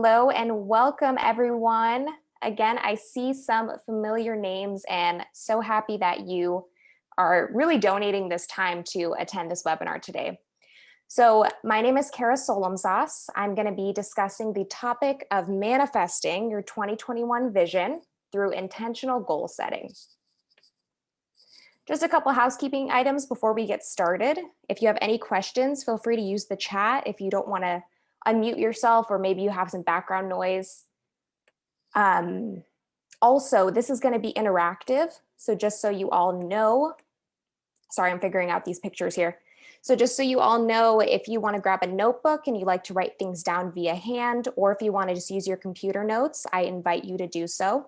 Hello and welcome everyone. Again, I see some familiar names and so happy that you are really donating this time to attend this webinar today. So my name is Carah Solemsaas. I'm going to be discussing the topic of manifesting your 2021 vision through intentional goal setting. Just a couple housekeeping items before we get started. If you have any questions, feel free to use the chat if you don't want to unmute yourself or maybe you have some background noise. Also, this is going to be interactive. So just so you all know, sorry, I'm figuring out these pictures here. So just so you all know, if you want to grab a notebook and you like to write things down via hand, or if you want to just use your computer notes, I invite you to do so.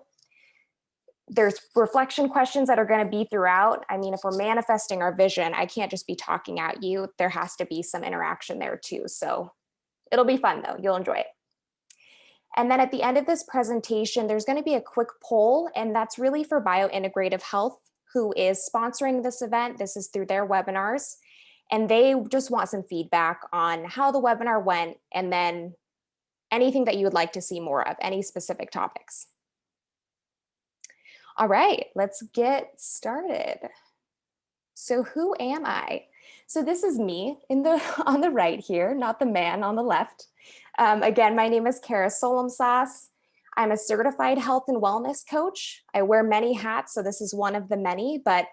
There's reflection questions that are going to be throughout. I mean, if we're manifesting our vision, I can't just be talking at you. There has to be some interaction there too. So it'll be fun though, you'll enjoy it. And then at the end of this presentation, there's going to be a quick poll, and that's really for Biointegrative Health, who is sponsoring this event. This is through their webinars, and they just want some feedback on how the webinar went, and then anything that you would like to see more of, any specific topics. All right, let's get started. So who am I? So this is me on the right here, not the man on the left. Again, my name is Carah Solemsaas. I'm a certified health and wellness coach. I wear many hats, so this is one of the many, but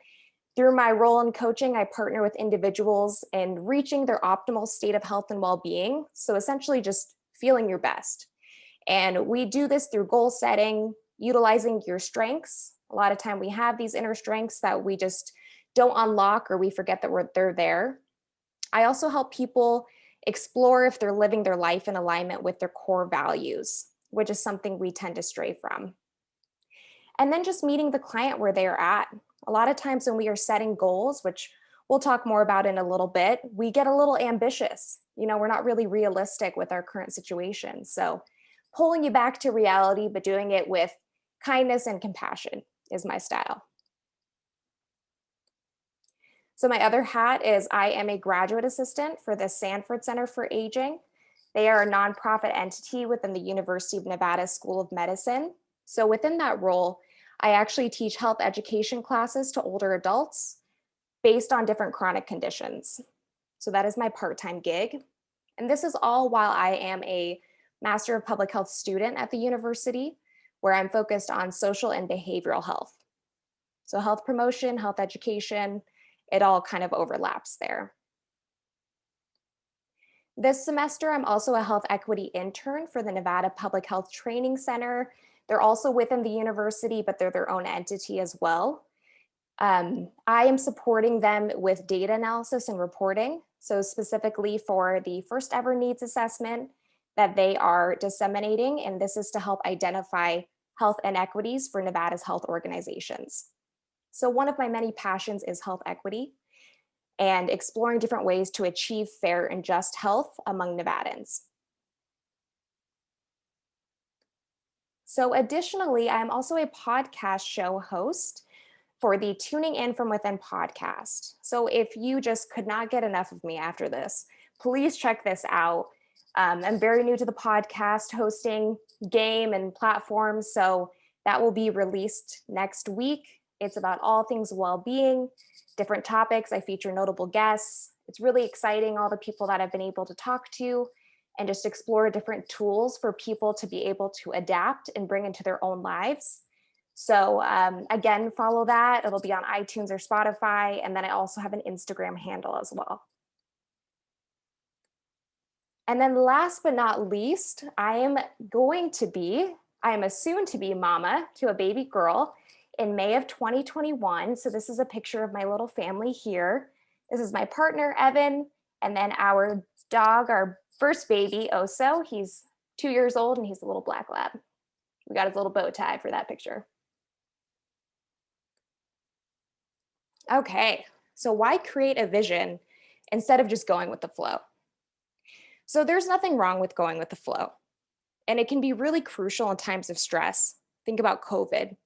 through my role in coaching, I partner with individuals in reaching their optimal state of health and well-being. So essentially just feeling your best. And we do this through goal setting, utilizing your strengths. A lot of time we have these inner strengths that we just don't unlock or we forget that they're there. I also help people explore if they're living their life in alignment with their core values, which is something we tend to stray from. And then just meeting the client where they're at. A lot of times when we are setting goals, which we'll talk more about in a little bit, we get a little ambitious. You know, we're not really realistic with our current situation. So pulling you back to reality, but doing it with kindness and compassion is my style. So my other hat is I am a graduate assistant for the Sanford Center for Aging. They are a nonprofit entity within the University of Nevada School of Medicine. So within that role, I actually teach health education classes to older adults based on different chronic conditions. So that is my part-time gig. And this is all while I am a Master of Public Health student at the university, where I'm focused on social and behavioral health. So health promotion, health education, it all kind of overlaps there. This semester, I'm also a health equity intern for the Nevada Public Health Training Center. They're also within the university, but they're their own entity as well. I am supporting them with data analysis and reporting. So specifically for the first ever needs assessment that they are disseminating, and this is to help identify health inequities for Nevada's health organizations. So one of my many passions is health equity and exploring different ways to achieve fair and just health among Nevadans. So additionally, I'm also a podcast show host for the Tuning In From Within podcast. So if you just could not get enough of me after this, please check this out. I'm very new to the podcast hosting game and platforms, so that will be released next week. It's about all things well-being, different topics. I feature notable guests. It's really exciting, all the people that I've been able to talk to, and just explore different tools for people to be able to adapt and bring into their own lives. So again, follow that. It'll be on iTunes or Spotify. And then I also have an Instagram handle as well. And then last but not least, I am a soon-to-be mama to a baby girl in May of 2021. So this is a picture of my little family here. This is my partner, Evan, and then our dog, our first baby, Oso. He's 2 years old and he's a little black lab. We got his little bow tie for that picture. Okay, so why create a vision instead of just going with the flow? So there's nothing wrong with going with the flow, and it can be really crucial in times of stress. Think about COVID.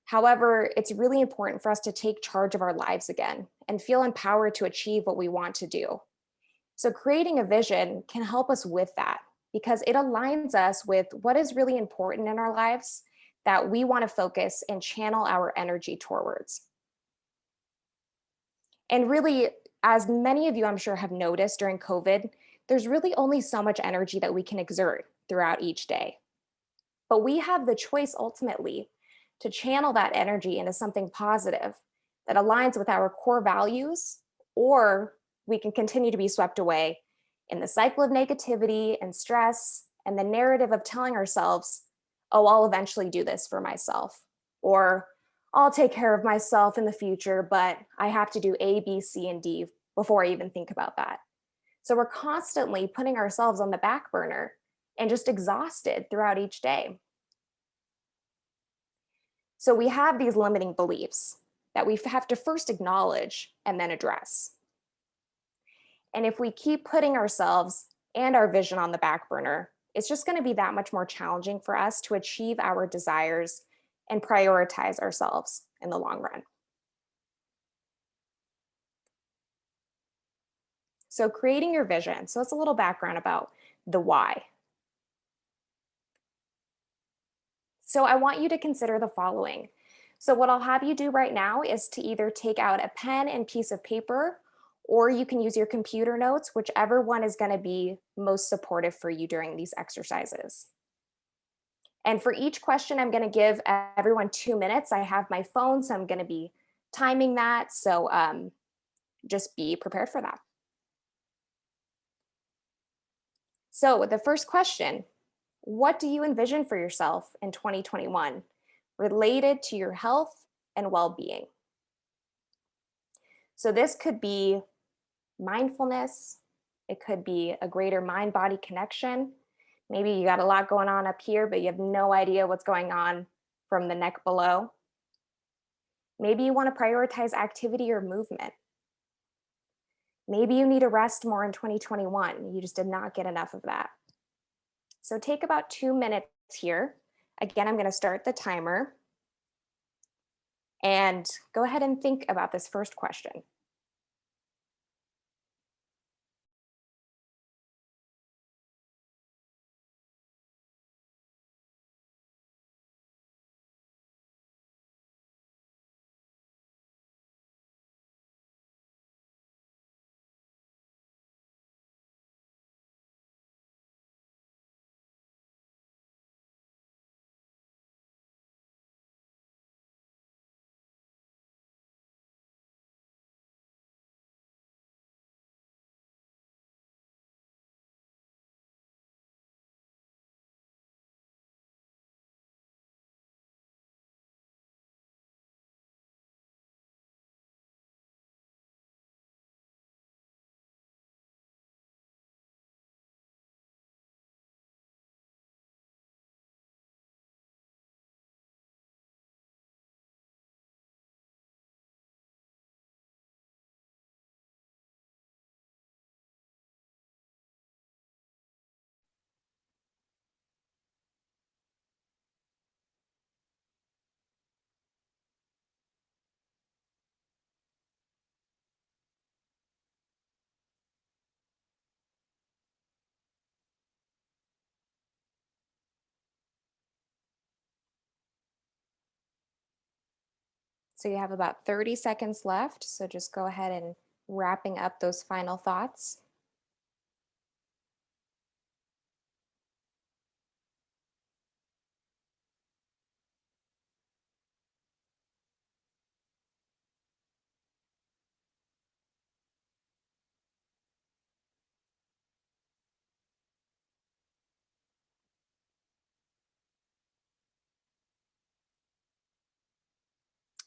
However, it's really important for us to take charge of our lives again and feel empowered to achieve what we want to do. So creating a vision can help us with that. because it aligns us with what is really important in our lives that we want to focus and channel our energy towards. And really, as many of you I'm sure have noticed during COVID, there's really only so much energy that we can exert throughout each day. But we have the choice ultimately to channel that energy into something positive that aligns with our core values, or we can continue to be swept away in the cycle of negativity and stress and the narrative of telling ourselves, oh, I'll eventually do this for myself, or I'll take care of myself in the future, but I have to do A, B, C, and D before I even think about that. So we're constantly putting ourselves on the back burner and just exhausted throughout each day. So we have these limiting beliefs that we have to first acknowledge and then address. And if we keep putting ourselves and our vision on the back burner, it's just going to be that much more challenging for us to achieve our desires and prioritize ourselves in the long run. So creating your vision. So it's a little background about the why. So I want you to consider the following. So what I'll have you do right now is to either take out a pen and piece of paper, or you can use your computer notes, whichever one is going to be most supportive for you during these exercises. And for each question, I'm going to give everyone 2 minutes. I have my phone, so I'm going to be timing that. So just be prepared for that. So the first question, what do you envision for yourself in 2021 related to your health and well-being? So this could be mindfulness. It could be a greater mind-body connection. Maybe you got a lot going on up here, but you have no idea what's going on from the neck below. Maybe you want to prioritize activity or movement. Maybe you need to rest more in 2021. You just did not get enough of that. So take about 2 minutes here. Again, I'm going to start the timer. And go ahead and think about this first question. So you have about 30 seconds left. So just go ahead and wrapping up those final thoughts.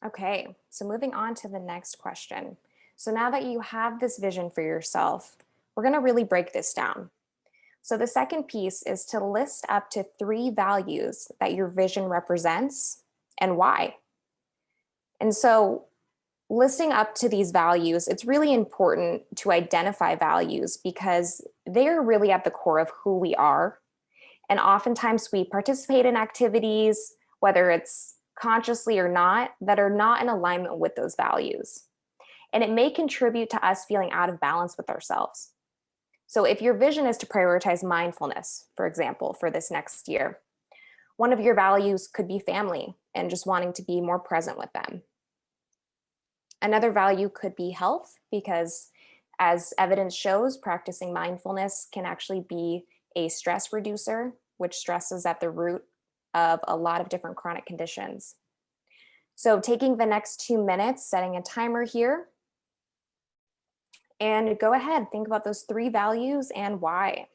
Okay, so moving on to the next question. So now that you have this vision for yourself, we're going to really break this down. So the second piece is to list up to 3 values that your vision represents and why. And so listing up to these values, it's really important to identify values because they're really at the core of who we are. And oftentimes we participate in activities, whether it's consciously or not, that are not in alignment with those values. And it may contribute to us feeling out of balance with ourselves. So if your vision is to prioritize mindfulness, for example, for this next year, one of your values could be family and just wanting to be more present with them. Another value could be health, because as evidence shows, practicing mindfulness can actually be a stress reducer, which stress is at the root of a lot of different chronic conditions. So taking the next 2 minutes, setting a timer here, and go ahead, think about those 3 values and why.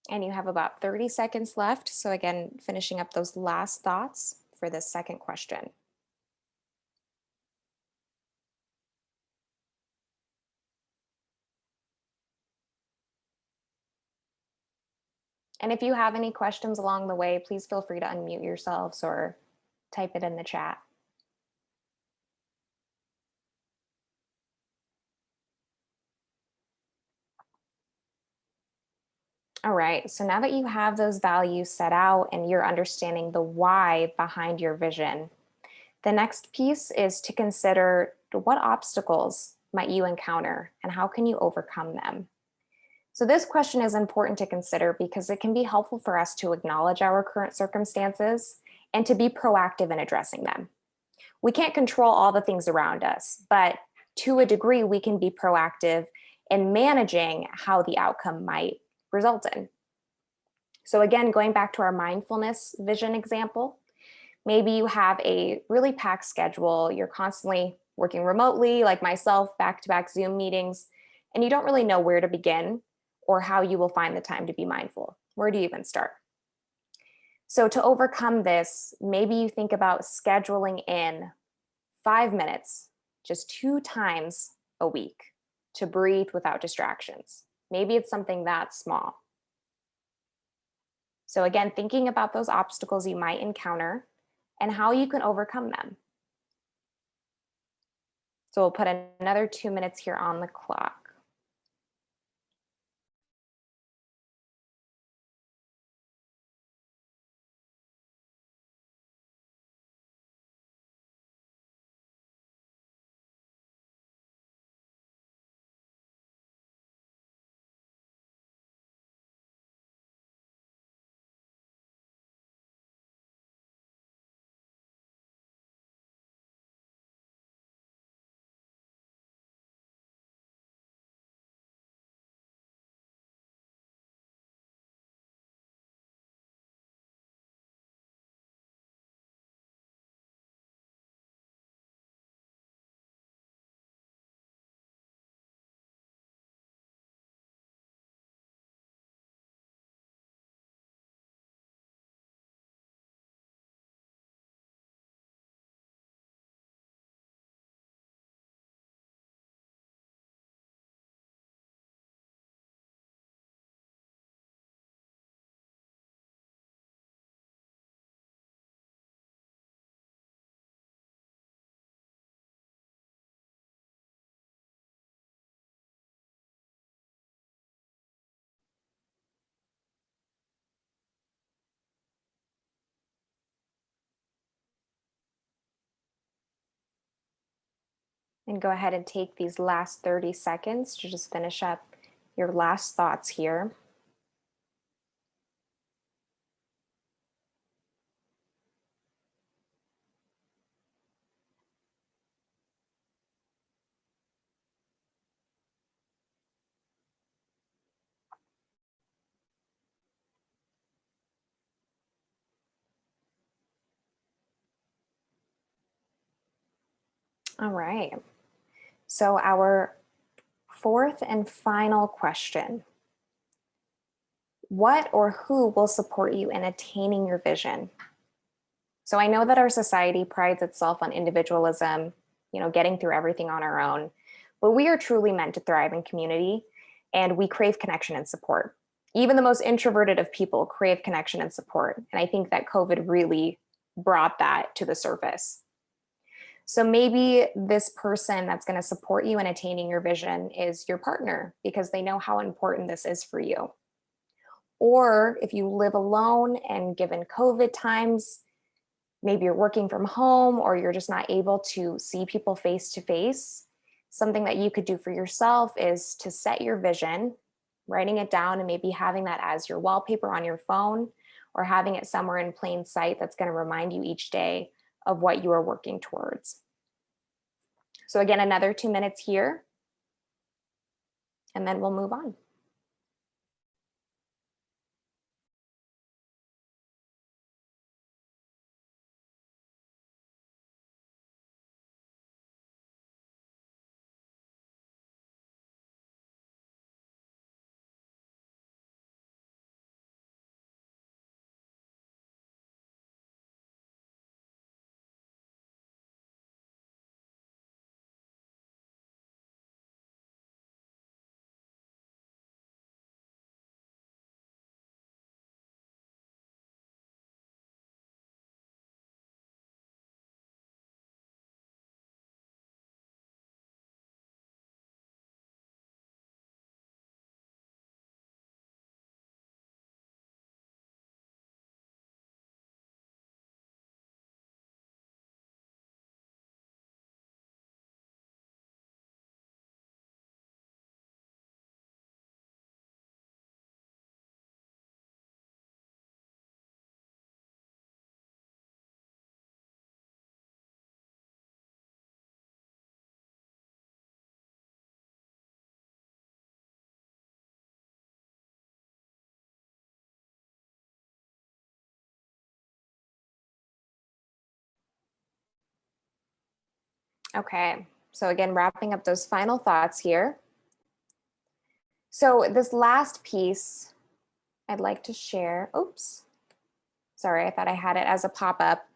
And you have about 30 seconds left. So again, finishing up those last thoughts for this second question. And if you have any questions along the way, please feel free to unmute yourselves or type it in the chat. All right, so now that you have those values set out and you're understanding the why behind your vision, the next piece is to consider what obstacles might you encounter and how can you overcome them? So this question is important to consider because it can be helpful for us to acknowledge our current circumstances and to be proactive in addressing them. We can't control all the things around us, but to a degree, we can be proactive in managing how the outcome might result in. So again, going back to our mindfulness vision example, maybe you have a really packed schedule, you're constantly working remotely, like myself, back-to-back Zoom meetings, and you don't really know where to begin or how you will find the time to be mindful. Where do you even start? So to overcome this, maybe you think about scheduling in 5 minutes, just 2 times a week to breathe without distractions. Maybe it's something that small. So again, thinking about those obstacles you might encounter and how you can overcome them. So we'll put another 2 minutes here on the clock. And go ahead and take these last 30 seconds to just finish up your last thoughts here. All right. So our fourth and final question. What or who will support you in attaining your vision? So I know that our society prides itself on individualism, getting through everything on our own, but we are truly meant to thrive in community, and we crave connection and support. Even the most introverted of people crave connection and support. And I think that COVID really brought that to the surface. So maybe this person that's going to support you in attaining your vision is your partner, because they know how important this is for you. Or if you live alone and given COVID times, maybe you're working from home or you're just not able to see people face to face, something that you could do for yourself is to set your vision, writing it down and maybe having that as your wallpaper on your phone, or having it somewhere in plain sight that's going to remind you each day of what you are working towards. So again, another 2 minutes here, and then we'll move on. Okay, so again, wrapping up those final thoughts here. So this last piece I'd like to share, oops, sorry, I thought I had it as a pop-up.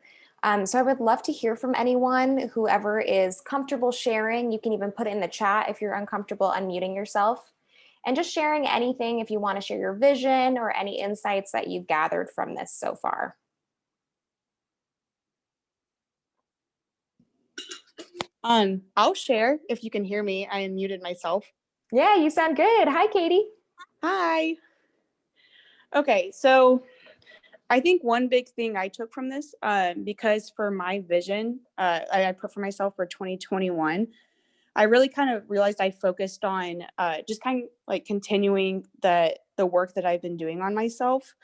So I would love to hear from anyone, whoever is comfortable sharing. You can even put it in the chat if you're uncomfortable unmuting yourself. And just sharing anything if you want to share your vision or any insights that you've gathered from this so far. I'll share if you can hear me. I unmuted myself. Yeah, you sound good. Hi, Katie. Hi. Okay, so I think one big thing I took from this, because for my vision, I put for myself for 2021, I really kind of realized I focused on just kind of like continuing the work that I've been doing on myself,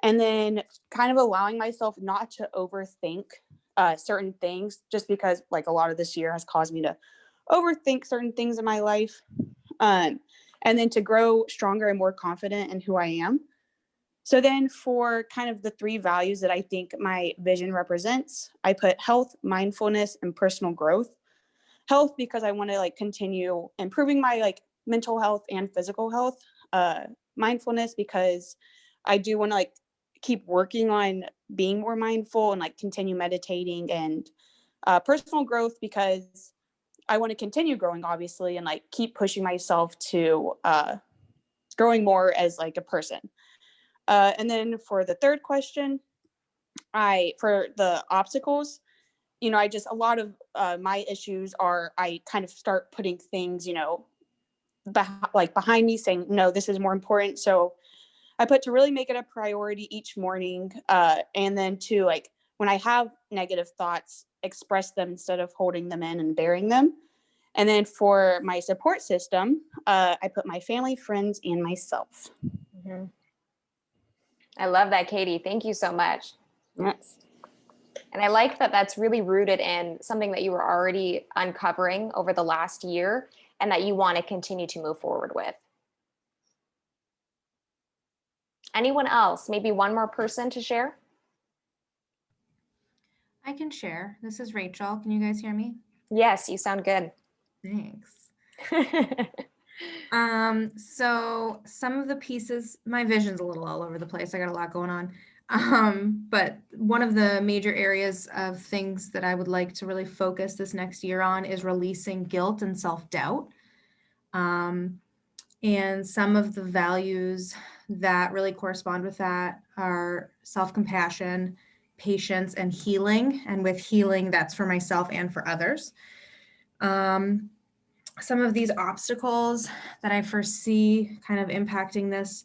and then kind of allowing myself not to overthink certain things, just because like a lot of this year has caused me to overthink certain things in my life, and then to grow stronger and more confident in who I am. So then for kind of the 3 values that I think my vision represents, I put health, mindfulness, and personal growth. Health, because I want to like continue improving my like mental health and physical health. Mindfulness, because I do want to like keep working on being more mindful and like continue meditating, and personal growth, because I want to continue growing, obviously, and like keep pushing myself to growing more as like a person. And then for the third question, for the obstacles, I just, a lot of my issues are, I kind of start putting things, like behind me, saying, no, this is more important. So I put to really make it a priority each morning. And then to when I have negative thoughts, express them instead of holding them in and burying them. And then for my support system, I put my family, friends, and myself. Mhm. I love that, Katie. Thank you so much. Yes. And I like that that's really rooted in something that you were already uncovering over the last year and that you want to continue to move forward with. Anyone else? Maybe one more person to share? I can share. This is Rachel. Can you guys hear me? Yes, you sound good. Thanks. So some of the pieces, my vision's a little all over the place. I got a lot going on. But one of the major areas of things that I would like to really focus this next year on is releasing guilt and self-doubt. And some of the values that really correspond with that are self-compassion, patience, and healing. And with healing, that's for myself and for others. Some of these obstacles that I foresee kind of impacting this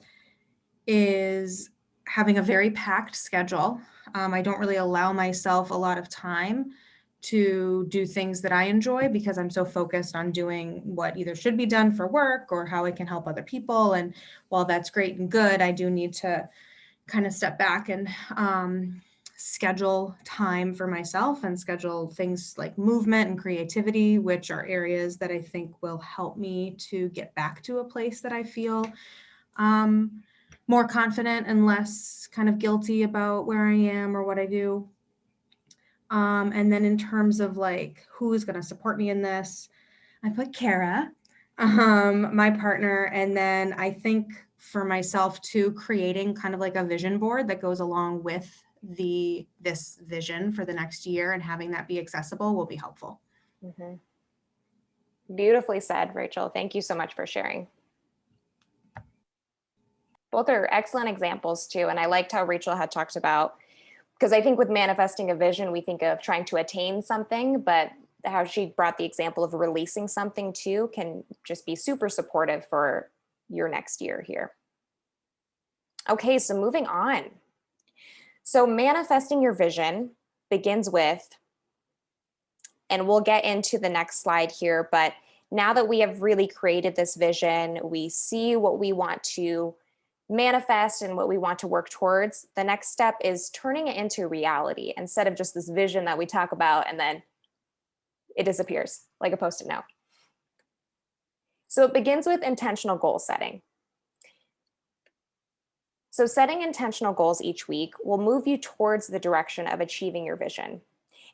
is having a very packed schedule. I don't really allow myself a lot of time to do things that I enjoy because I'm so focused on doing what either should be done for work or how I can help other people. And while that's great and good, I do need to kind of step back and schedule time for myself and schedule things like movement and creativity, which are areas that I think will help me to get back to a place that I feel more confident and less kind of guilty about where I am or what I do. And then in terms of like who's going to support me in this, I put Carah, my partner, and then I think for myself too, creating kind of like a vision board that goes along with this vision for the next year and having that be accessible will be helpful. Mm-hmm. Beautifully said, Rachel. Thank you so much for sharing. Both are excellent examples too. And I liked how Rachel had talked about, because I think with manifesting a vision, we think of trying to attain something, but how she brought the example of releasing something too can just be super supportive for your next year here. Okay, so moving on. So manifesting your vision begins with, and we'll get into the next slide here, but now that we have really created this vision, we see what we want to manifest and what we want to work towards, the next step is turning it into reality instead of just this vision that we talk about and then it disappears like a Post-it note. So it begins with intentional goal setting. So setting intentional goals each week will move you towards the direction of achieving your vision.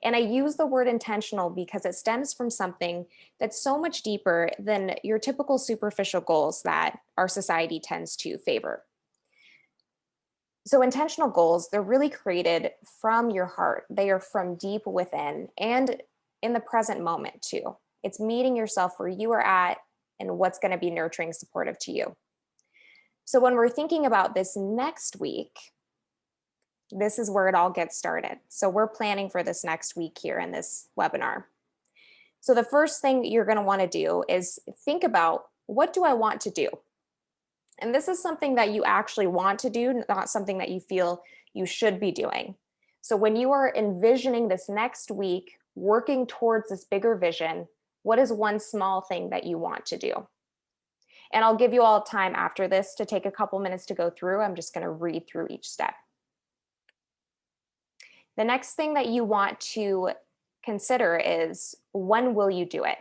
And I use the word intentional because it stems from something that's so much deeper than your typical superficial goals that our society tends to favor. So intentional goals, they're really created from your heart. They are from deep within and in the present moment too. It's meeting yourself where you are at and what's going to be nurturing, supportive to you. So when we're thinking about this next week, this is where it all gets started. So we're planning for this next week here in this webinar. So the first thing you're going to want to do is think about, what do I want to do? And this is something that you actually want to do, not something that you feel you should be doing. So when you are envisioning this next week, working towards this bigger vision, what is one small thing that you want to do? And I'll give you all time after this to take a couple minutes to go through. I'm just going to read through each step. The next thing that you want to consider is, when will you do it?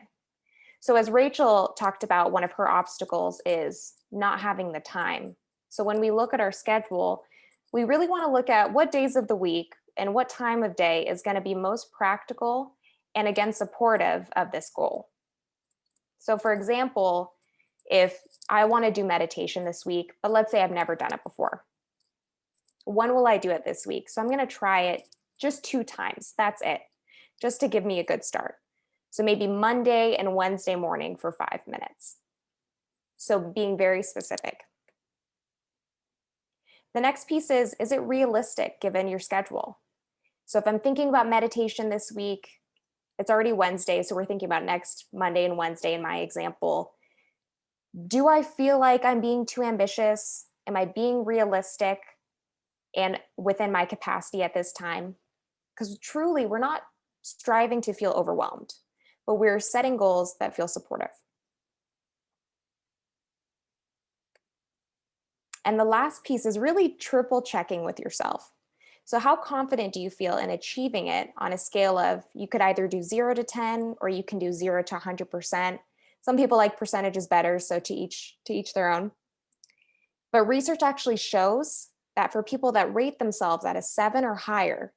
So as Rachel talked about, one of her obstacles is not having the time. So when we look at our schedule, we really want to look at what days of the week and what time of day is going to be most practical and again, supportive of this goal. So for example, if I want to do meditation this week, but let's say I've never done it before, when will I do it this week? So I'm going to try it just 2 times. That's it, just to give me a good start. So maybe Monday and Wednesday morning for 5 minutes. So being very specific. The next piece is it realistic given your schedule? So if I'm thinking about meditation this week, it's already Wednesday, so we're thinking about next Monday and Wednesday in my example. Do I feel like I'm being too ambitious? Am I being realistic and within my capacity at this time? Because truly, we're not striving to feel overwhelmed. but we're setting goals that feel supportive. And the last piece is really triple checking with yourself. So how confident do you feel in achieving it on a scale of, you could either do 0 to 10 or you can do 0 to 100%. Some people like percentages better, so to each their own. But research actually shows that for people that rate themselves at a 7 or higher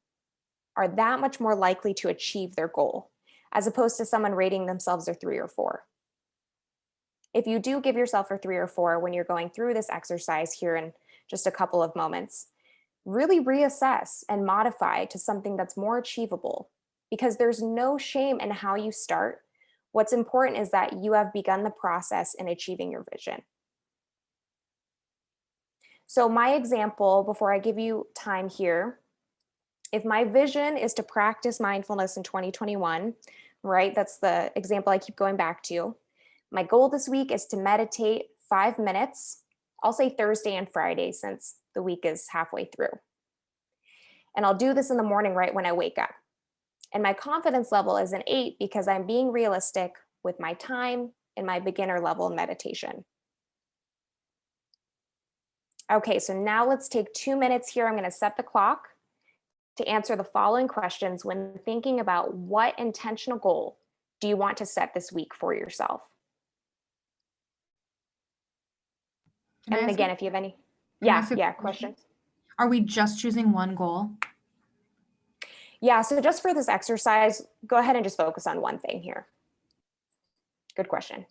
are that much more likely to achieve their goal, as opposed to someone rating themselves a 3 or 4. If you do give yourself a 3 or 4 when you're going through this exercise here in just a couple of moments, really reassess and modify to something that's more achievable, because there's no shame in how you start. What's important is that you have begun the process in achieving your vision. So my example, before I give you time here, if my vision is to practice mindfulness in 2021, right? That's the example I keep going back to. My goal this week is to meditate 5 minutes. I'll say Thursday and Friday since the week is halfway through. And I'll do this in the morning right when I wake up. And my confidence level is an 8 because I'm being realistic with my time and my beginner level meditation. Okay, so now let's take 2 minutes here. I'm going to set the clock to answer the following questions when thinking about what intentional goal do you want to set this week for yourself. And again, if you have any, questions. Are we just choosing one goal? Yeah, so just for this exercise, go ahead and just focus on one thing here. Good question.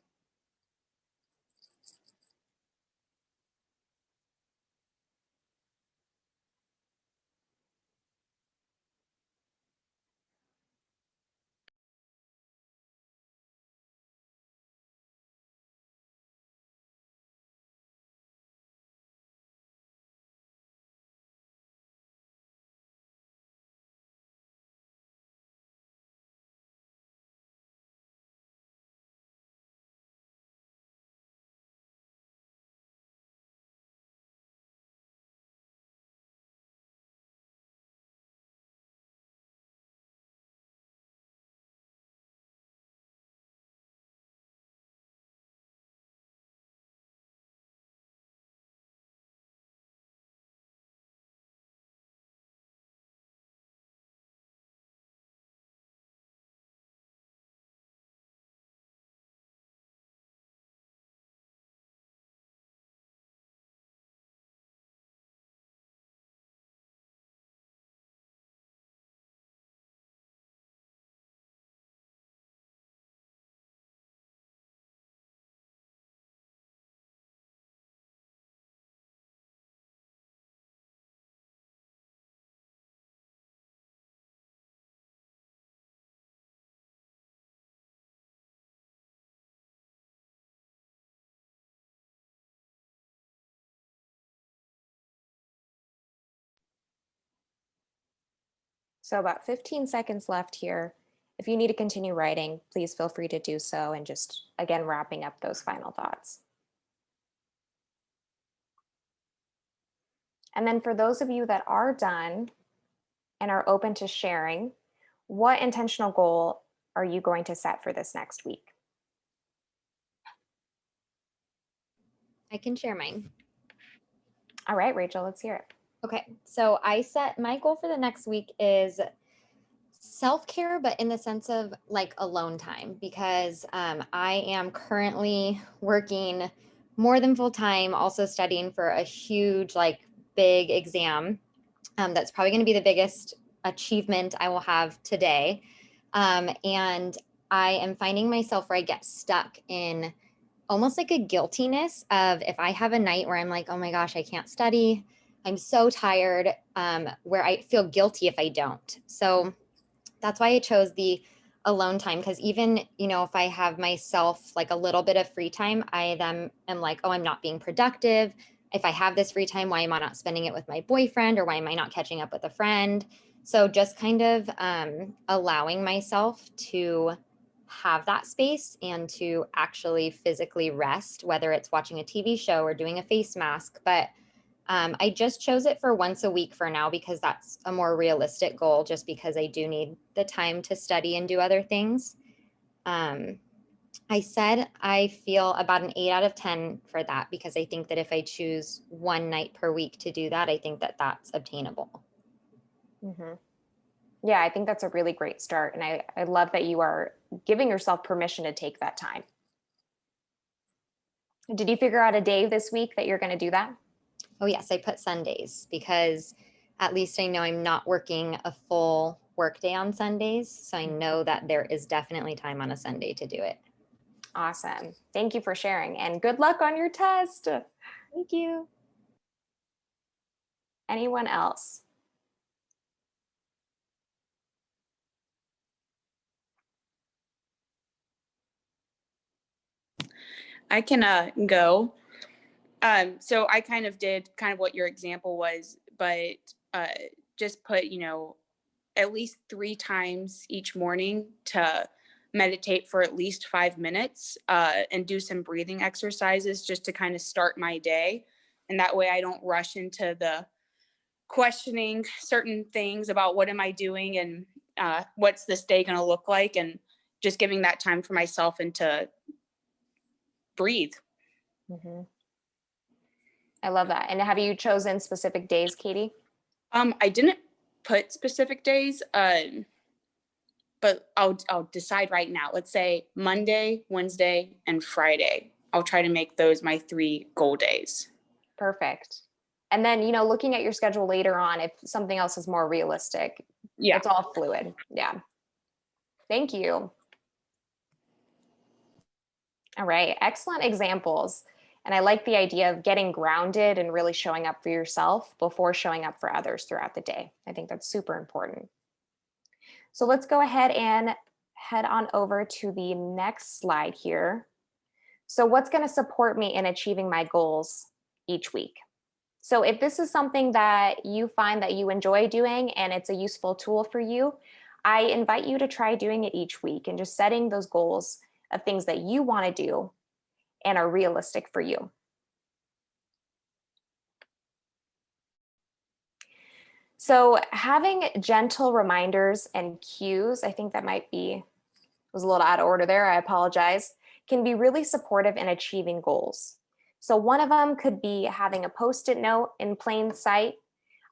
So about 15 seconds left here. If you need to continue writing, please feel free to do so, and just, again, wrapping up those final thoughts. And then for those of you that are done and are open to sharing, what intentional goal are you going to set for this next week? I can share mine. All right, Rachel, let's hear it. Okay, so my goal for the next week is self-care, but in the sense of like alone time, because I am currently working more than full time, also studying for a huge, like big exam. That's probably going to be the biggest achievement I will have today. And I am finding myself where I get stuck in almost like a guiltiness of, if I have a night where I'm like, oh my gosh, I can't study, I'm so tired, where I feel guilty if I don't. So that's why I chose the alone time, because even, if I have myself like a little bit of free time, I then am like, oh, I'm not being productive. If I have this free time, why am I not spending it with my boyfriend, or why am I not catching up with a friend? So just kind of allowing myself to have that space and to actually physically rest, whether it's watching a TV show or doing a face mask. But I just chose it for once a week for now, because that's a more realistic goal, just because I do need the time to study and do other things. I said I feel about an 8 out of 10 for that, because I think that if I choose one night per week to do that, I think that that's obtainable. Mm-hmm. Yeah, I think that's a really great start. And I love that you are giving yourself permission to take that time. Did you figure out a day this week that you're going to do that? Oh yes, I put Sundays because at least I know I'm not working a full work day on Sundays. So I know that there is definitely time on a Sunday to do it. Awesome. Thank you for sharing, and good luck on your test. Thank you. Anyone else? I can go. So I kind of did kind of what your example was, but just put, at least 3 times each morning to meditate for at least 5 minutes and do some breathing exercises just to kind of start my day. And that way I don't rush into the questioning certain things about what am I doing and what's this day going to look like, and just giving that time for myself and to breathe. Mm-hmm. I love that. And have you chosen specific days, Katie? I didn't put specific days, but I'll decide right now. Let's say Monday, Wednesday, and Friday. I'll try to make those my 3 goal days. Perfect. And then, looking at your schedule later on, if something else is more realistic, Yeah. it's all fluid. Yeah. Thank you. All right. Excellent examples. And I like the idea of getting grounded and really showing up for yourself before showing up for others throughout the day. I think that's super important. So let's go ahead and head on over to the next slide here. So what's going to support me in achieving my goals each week? So if this is something that you find that you enjoy doing and it's a useful tool for you, I invite you to try doing it each week and just setting those goals of things that you want to do and are realistic for you. So having gentle reminders and cues, I think that was a little out of order there, I apologize, can be really supportive in achieving goals. So one of them could be having a Post-it note in plain sight.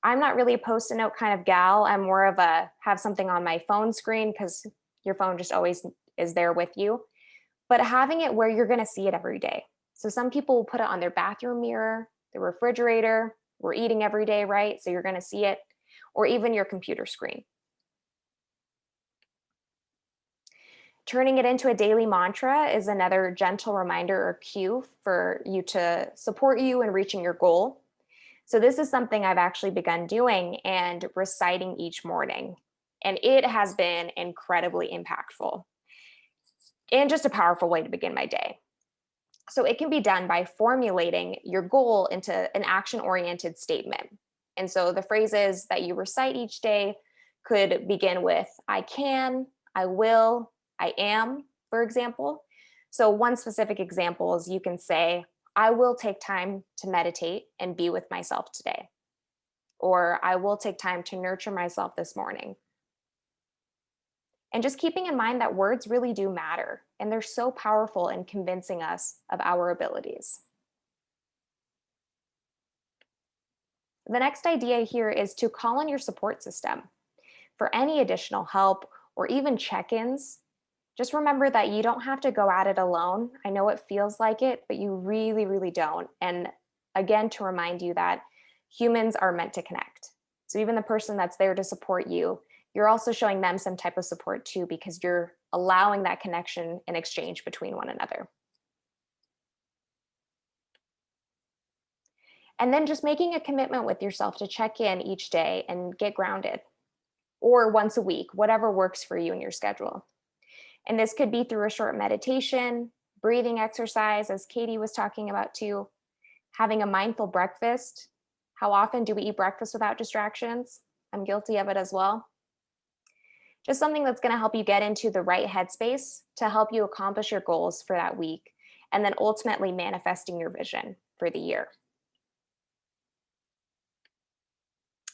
I'm not really a Post-it note kind of gal. I'm more of a have something on my phone screen because your phone just always is there with you. But having it where you're going to see it every day. So some people will put it on their bathroom mirror, the refrigerator. We're eating every day, right? So you're going to see it, or even your computer screen. Turning it into a daily mantra is another gentle reminder or cue for you to support you in reaching your goal. So this is something I've actually begun doing and reciting each morning. And it has been incredibly impactful and just a powerful way to begin my day. So it can be done by formulating your goal into an action-oriented statement. And so the phrases that you recite each day could begin with, I can, I will, I am, for example. So one specific example is you can say, I will take time to meditate and be with myself today. Or I will take time to nurture myself this morning. And just keeping in mind that words really do matter, and they're so powerful in convincing us of our abilities. The next idea here is to call on your support system for any additional help or even check-ins. Just remember that you don't have to go at it alone. I know it feels like it, but you really, really don't. And again, to remind you that humans are meant to connect. So even the person that's there to support you, you're also showing them some type of support too, because you're allowing that connection and exchange between one another. And then just making a commitment with yourself to check in each day and get grounded, or once a week, whatever works for you in your schedule. And this could be through a short meditation, breathing exercise, as Katie was talking about too, having a mindful breakfast. How often do we eat breakfast without distractions? I'm guilty of it as well. Just something that's going to help you get into the right headspace to help you accomplish your goals for that week, and then ultimately manifesting your vision for the year.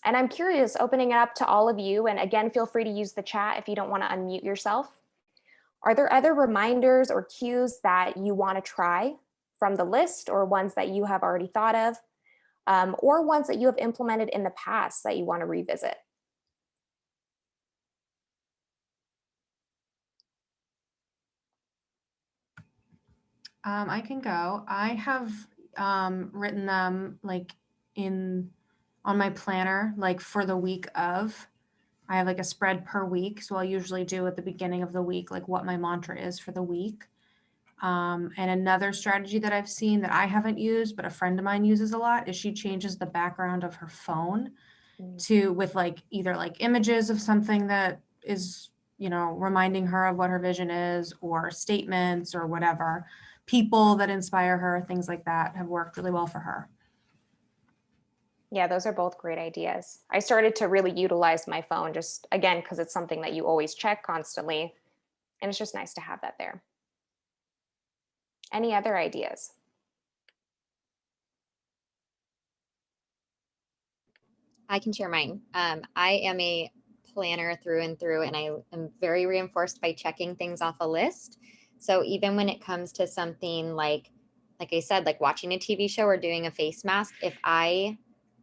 And I'm curious, opening it up to all of you, and again, feel free to use the chat if you don't want to unmute yourself. Are there other reminders or cues that you want to try from the list, or ones that you have already thought of, or ones that you have implemented in the past that you want to revisit? I can go. I have written them like on my planner, like for the week of. I have like a spread per week. So I'll usually do at the beginning of the week, like what my mantra is for the week. And another strategy that I've seen that I haven't used, but a friend of mine uses a lot, is she changes the background of her phone with like either like images of something that is, reminding her of what her vision is, or statements or whatever. People that inspire her, things like that have worked really well for her. Yeah, those are both great ideas. I started to really utilize my phone just again, because it's something that you always check constantly. And it's just nice to have that there. Any other ideas? I can share mine. I am a planner through and through, and I am very reinforced by checking things off a list. So even when it comes to something like I said, like watching a TV show or doing a face mask, if I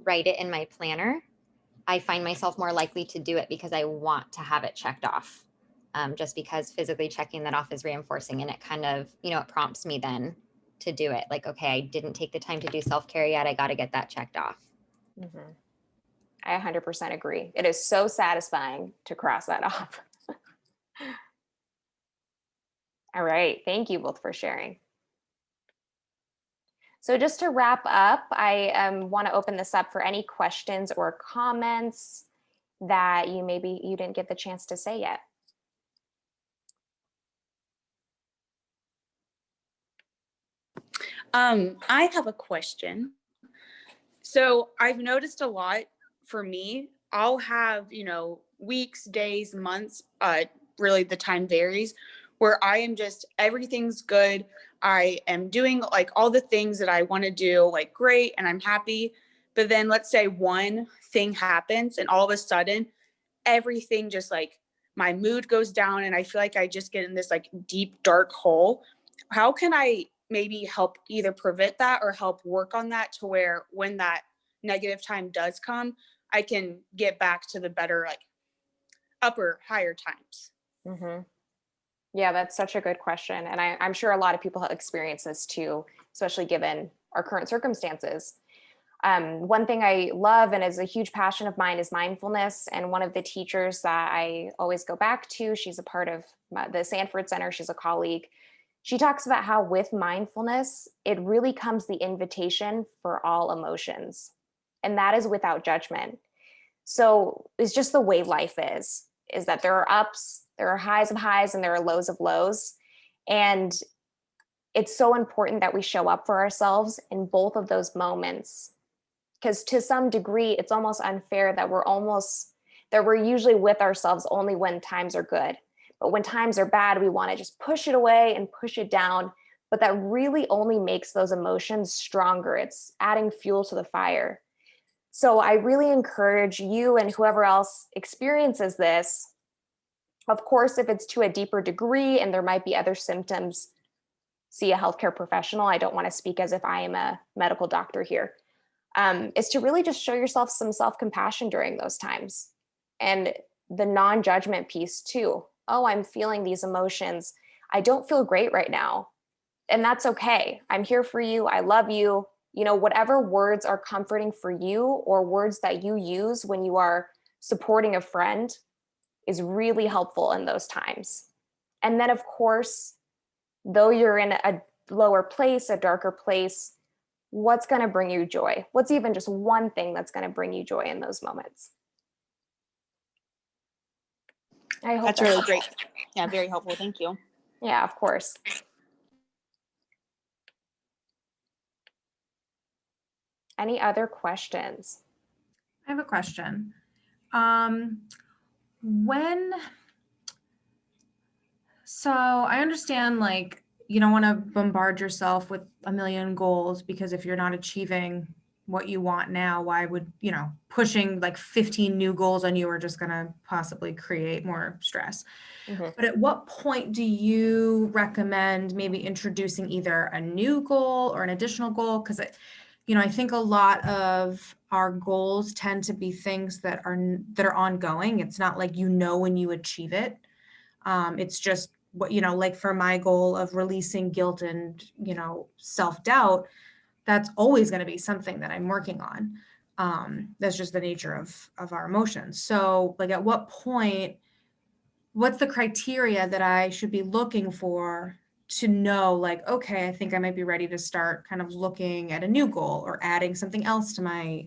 write it in my planner, I find myself more likely to do it because I want to have it checked off. Just because physically checking that off is reinforcing, and it kind of, it prompts me then to do it. Like, okay, I didn't take the time to do self-care yet. I got to get that checked off. Mm-hmm. I 100% agree. It is so satisfying to cross that off. All right. Thank you both for sharing. So just to wrap up, I want to open this up for any questions or comments that maybe you didn't get the chance to say yet. I have a question. So I've noticed a lot for me, I'll have, weeks, days, months, really the time varies, where I am just, everything's good. I am doing like all the things that I want to do, like great, and I'm happy. But then let's say one thing happens and all of a sudden everything just like my mood goes down and I feel like I just get in this like deep, dark hole. How can I maybe help either prevent that or help work on that to where when that negative time does come, I can get back to the better, like higher times? Mm-hmm. Yeah, that's such a good question. And I'm sure a lot of people have experienced this too, especially given our current circumstances. One thing I love and is a huge passion of mine is mindfulness. And one of the teachers that I always go back to, she's a part of the Sanford Center, she's a colleague. She talks about how with mindfulness, it really comes the invitation for all emotions. And that is without judgment. So it's just the way life is that there are ups, there are highs of highs, and there are lows of lows. And it's so important that we show up for ourselves in both of those moments. Because to some degree, it's almost unfair that we're usually with ourselves only when times are good. But when times are bad, we want to just push it away and push it down. But that really only makes those emotions stronger. It's adding fuel to the fire. So I really encourage you and whoever else experiences this, of course, if it's to a deeper degree and there might be other symptoms, see a healthcare professional. I don't want to speak as if I am a medical doctor here. Is to really just show yourself some self-compassion during those times. And the non-judgment piece too. Oh, I'm feeling these emotions. I don't feel great right now. And that's okay. I'm here for you. I love you. Whatever words are comforting for you or words that you use when you are supporting a friend is really helpful in those times. And then, of course, though you're in a lower place, a darker place, what's going to bring you joy? What's even just one thing that's going to bring you joy in those moments? I hope That's really great. Yeah, very helpful. Thank you. Yeah, of course. Any other questions? I have a question. So I understand like you don't want to bombard yourself with a million goals, because if you're not achieving what you want now, why would, pushing like 15 new goals on you are just going to possibly create more stress. But at what point do you recommend maybe introducing either a new goal or an additional goal? Because I think a lot of our goals tend to be things that are ongoing. It's not like when you achieve it. It's just what, like for my goal of releasing guilt and, self-doubt, that's always going to be something that I'm working on. That's just the nature of our emotions. So like at what point, what's the criteria that I should be looking for to know like, okay, I think I might be ready to start kind of looking at a new goal or adding something else to my,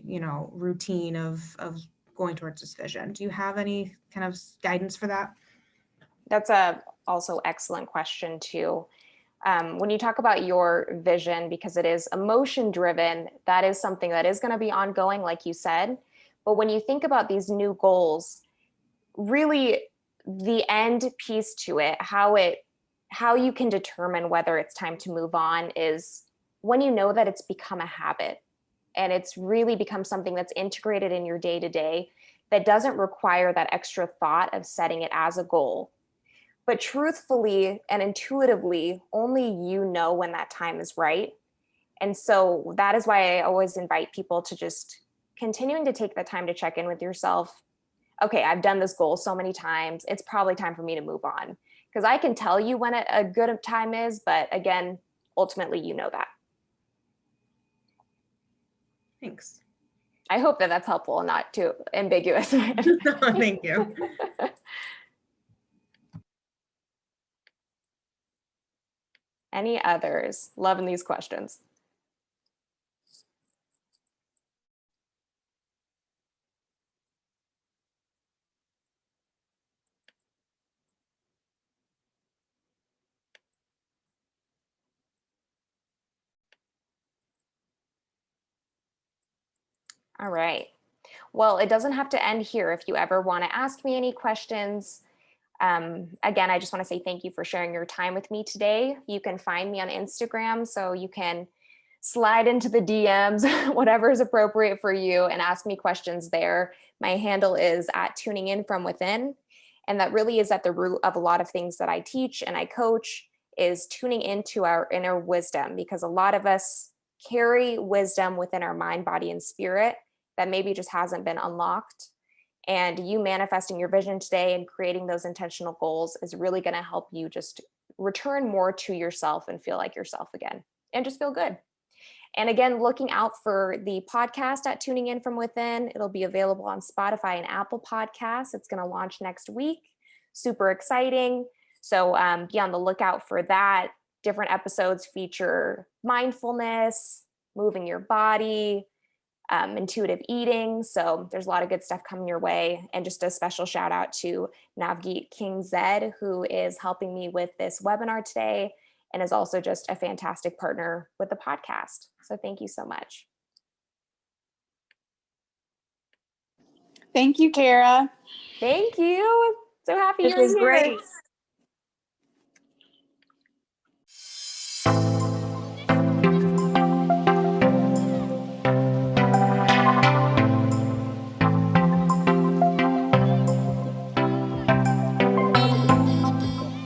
routine of going towards this vision? Do you have any kind of guidance for that? That's a also excellent question too. When you talk about your vision, because it is emotion driven, that is something that is going to be ongoing, like you said. But when you think about these new goals, really the end piece to it, how you can determine whether it's time to move on is when you know that it's become a habit and it's really become something that's integrated in your day to day that doesn't require that extra thought of setting it as a goal. But truthfully and intuitively, only you know when that time is right. And so that is why I always invite people to just continuing to take the time to check in with yourself. Okay, I've done this goal so many times. It's probably time for me to move on. Because I can tell you when a good time is, but again, ultimately, you know that. Thanks. I hope that that's helpful and not too ambiguous. Thank you. Any others? Loving these questions. All right. Well, it doesn't have to end here. If you ever want to ask me any questions, again, I just want to say thank you for sharing your time with me today. You can find me on Instagram, so you can slide into the DMs, whatever is appropriate for you, and ask me questions there. My handle is @tuninginfromwithin. And that really is at the root of a lot of things that I teach and I coach, is tuning into our inner wisdom, because a lot of us carry wisdom within our mind, body, and spirit that maybe just hasn't been unlocked. And you manifesting your vision today and creating those intentional goals is really going to help you just return more to yourself and feel like yourself again and just feel good. And again, looking out for the podcast at Tuning In From Within. It'll be available on Spotify and Apple Podcasts. It's going to launch next week. Super exciting. So be on the lookout for that. Different episodes feature mindfulness, moving your body, intuitive eating. So there's a lot of good stuff coming your way. And just a special shout out to Navgeet King Zed, who is helping me with this webinar today and is also just a fantastic partner with the podcast. So thank you so much. Thank you, Carah. Thank you. So happy This you're was here. great.